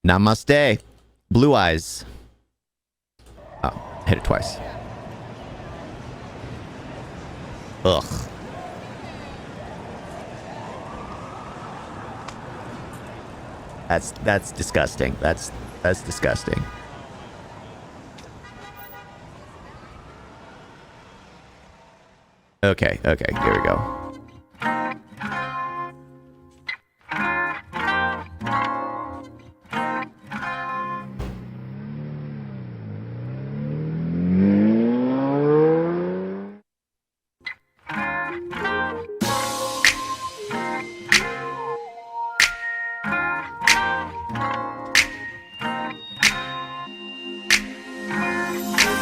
Namaste. Blue eyes. Oh, hit it twice. Ugh. That's disgusting. That's disgusting. Okay, here we go.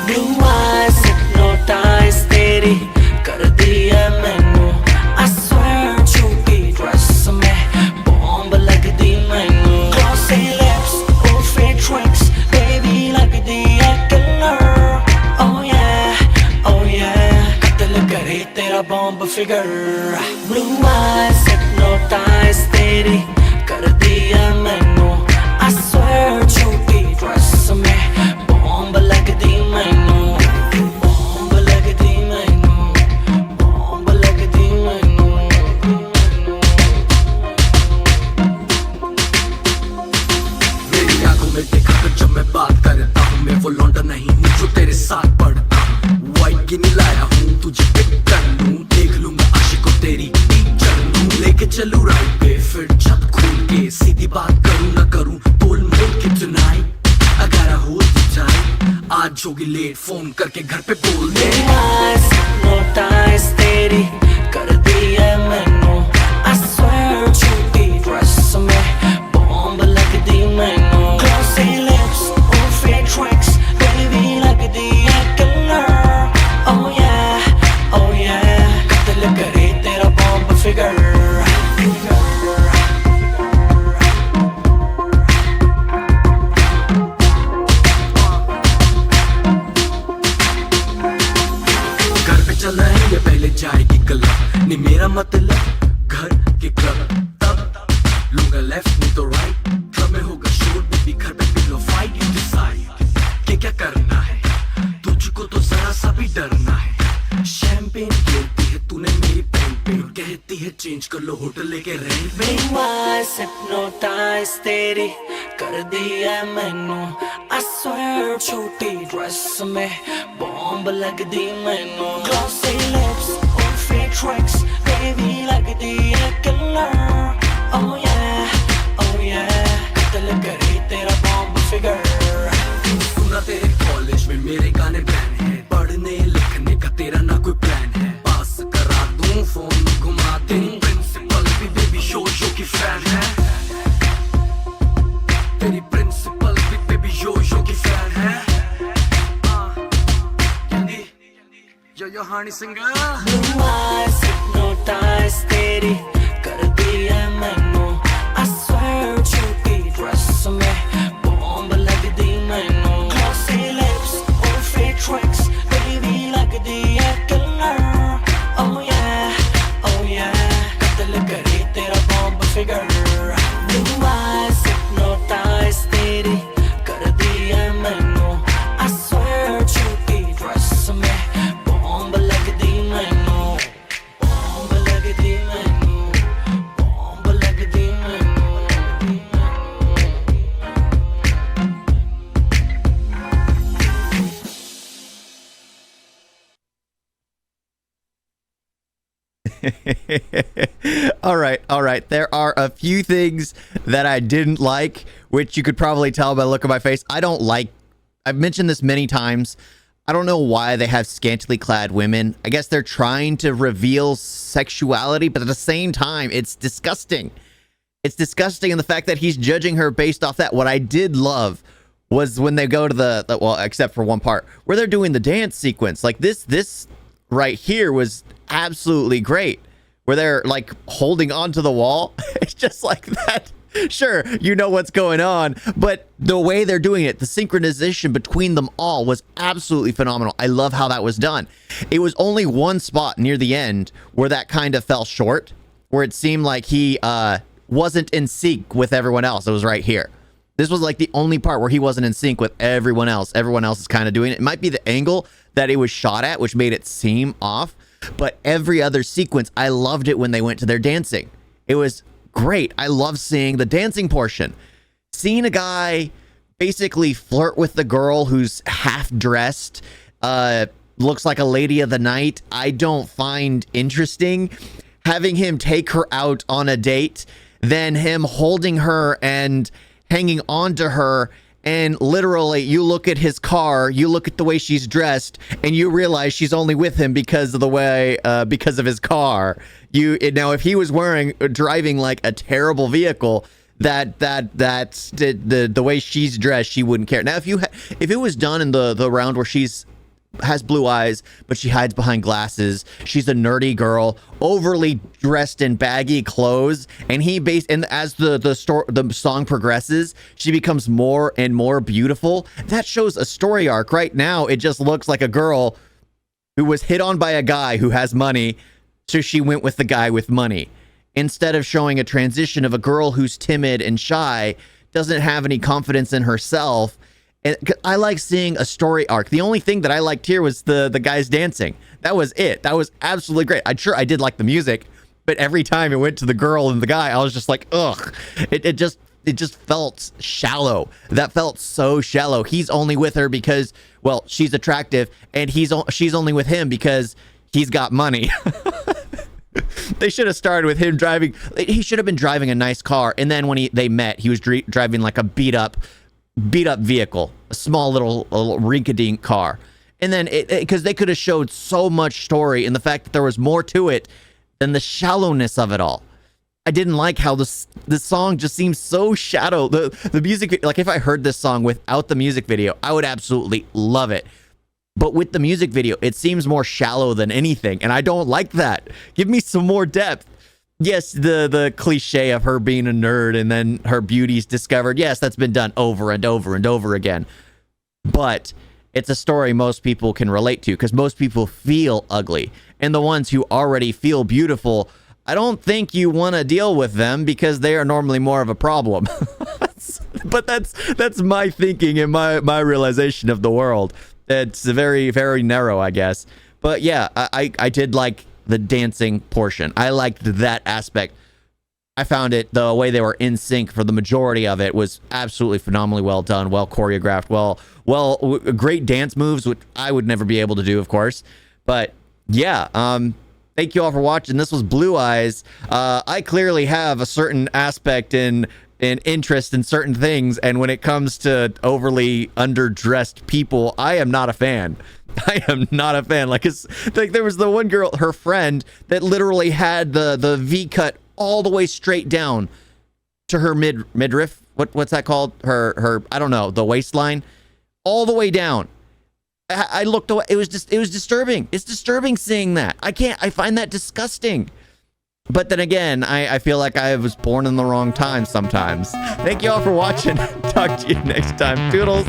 Blue eyes hypnotize तेरी कर दी है मैनू I swear झूठी dress में bomb लगदी मैनू Glossy lips और fake tricks baby लगदी है killer Oh yeah कत्ल करे तेरा bomb figure Blue eyes hypnotize तेरी कर दी है मैनू I swear झूठी ड्रेस में बॉम्ब लगदी मैनू वो लौंडा नहीं हूँ जो तेरे साथ पढ़ता वाइट गिनी लाया हूँ तुझे पिक कर लूँ देख लूँगा आशिकों तेरी टीचर लूँ लेके चलूँ राइट पे फिर छत खोल के सीधी बात करूँ ना करूँ बोल मोल के tonight I gotta hold you tight आज होगी लेट फोन करके घर पे बोल दे hypnotize तेरी कर दी है मैनू I swear झूठी ड्रेस में बॉम्ब लगदी मैनू Glossy lips और fake tricks baby लगदी है killer Oh yeah कत्ल करे तेरा bomb figure चला है ये पहले जाएगी क्लब नहीं मेरा मतलब घर के क्लब तब लूंगा लेफ्ट नहीं तो राइट क्लब में होगा शोर बेबी घर पे पिलो फाइट यू डिसाइड क्या करना है तुझको तो जरा सा भी डरना है शैंपेन खेलती है तूने मेरी पेन पे कहती है चेंज कर लो होटल लेके रेंट पे hypnotize तेरी कर दी है मैनू I swear छोटी ड्रेस में बॉम्ब लगदी मैनू Glossy lips और fake tricks baby लगदी है killer Oh yeah कत्ल करे तेरा bomb figure सुना तेरे कॉलेज में मेरे गाने बैन है पढ़ने लिखने का तेरा ना कोई प्लान है पास करा दूं फोन घुमा दूं प्रिंसिपल भी बेबी शो की फैन है तेरी प्रिंसिपल भी बेबी शो की फैन है यो हानी सिंगर Blue eyes hypnotize तेरी कर दी है मैनू I swear झूठी ड्रेस में बॉम्ब लगदी मैनू Glossy lips और fake tricks baby लगदी है killer Oh yeah कत्ल करे तेरा bomb figure Blue eyes hypnotize तेरी कर दी है मैनू I swear झूठी ड्रेस में बॉम्ब लगदी मैनू बॉम्ब लगदी मैनू बॉम्ब लगदी मैनू All right. There are a few things that I didn't like, which you could probably tell by the look of my face. I've mentioned this many times. I don't know why they have scantily clad women. I guess they're trying to reveal sexuality, but at the same time, it's disgusting. It's disgusting in the fact that he's judging her based off that. What I did love was when they go to the well, except for one part, where they're doing the dance sequence. Like this right here was absolutely great, where they're like holding onto the wall. It's just like that. Sure, you know what's going on, but the way they're doing it, the synchronization between them all was absolutely phenomenal. I love how that was done. It was only one spot near the end where that kind of fell short, where it seemed like he wasn't in sync with everyone else. It was right here. This was like the only part where he wasn't in sync with everyone else. Everyone else is kind of doing it. It might be the angle that it was shot at, which made it seem off. But every other sequence, I loved it when they went to their dancing. It was great. I love seeing the dancing portion. Seeing a guy basically flirt with the girl who's half dressed, looks like a lady of the night, I don't find interesting. Having him take her out on a date, then him holding her and hanging on to her, and literally you look at his car, you look at the way she's dressed, and you realize she's only with him because of the way, because of his car. Now, if he was driving like a terrible vehicle, that's the way she's dressed, she wouldn't care. Now, if it was done in the round where has blue eyes, but she hides behind glasses, she's a nerdy girl, overly dressed in baggy clothes, and as the song progresses, she becomes more and more beautiful. That shows a story arc. Right now, it just looks like a girl who was hit on by a guy who has money, so she went with the guy with money. Instead of showing a transition of a girl who's timid and shy, doesn't have any confidence in herself. And I like seeing a story arc. The only thing that I liked here was the guys dancing. That was it. That was absolutely great. I did like the music, but every time it went to the girl and the guy, I was just like, ugh. It just felt shallow. That felt so shallow. He's only with her because, well, she's attractive, and she's only with him because he's got money. They should have started with him driving. He should have been driving a nice car, and then when they met, he was driving like a beat up vehicle, a small little rinky-dink car. And then because they could have showed so much story in the fact that there was more to it than the shallowness of it all. I didn't like how this song just seems so shallow. The music, like if I heard this song without the music video, I would absolutely love it. But with the music video, it seems more shallow than anything, and I don't like that. Give me some more depth. Yes, the cliche of her being a nerd and then her beauty's discovered. Yes, that's been done over and over and over again. But it's a story most people can relate to because most people feel ugly. And the ones who already feel beautiful, I don't think you want to deal with them because they are normally more of a problem. But that's my thinking and my realization of the world. It's very, very narrow, I guess. But yeah, I did like the dancing portion. I liked that aspect. I found it, the way they were in sync for the majority of it was absolutely phenomenally well done, well choreographed, well, great dance moves, which I would never be able to do, of course. But yeah, thank you all for watching. This was Blue Eyes. I clearly have a certain aspect in interest in certain things, and when it comes to overly underdressed people, I am not a fan. I am not a fan. Like there was the one girl, her friend, that literally had the V cut all the way straight down to her midriff. What's that called? Her I don't know, the waistline, all the way down. I looked away. It was disturbing. It's disturbing seeing that. I find that disgusting. But then again, I feel like I was born in the wrong time sometimes. Thank you all for watching. Talk to you next time. Toodles.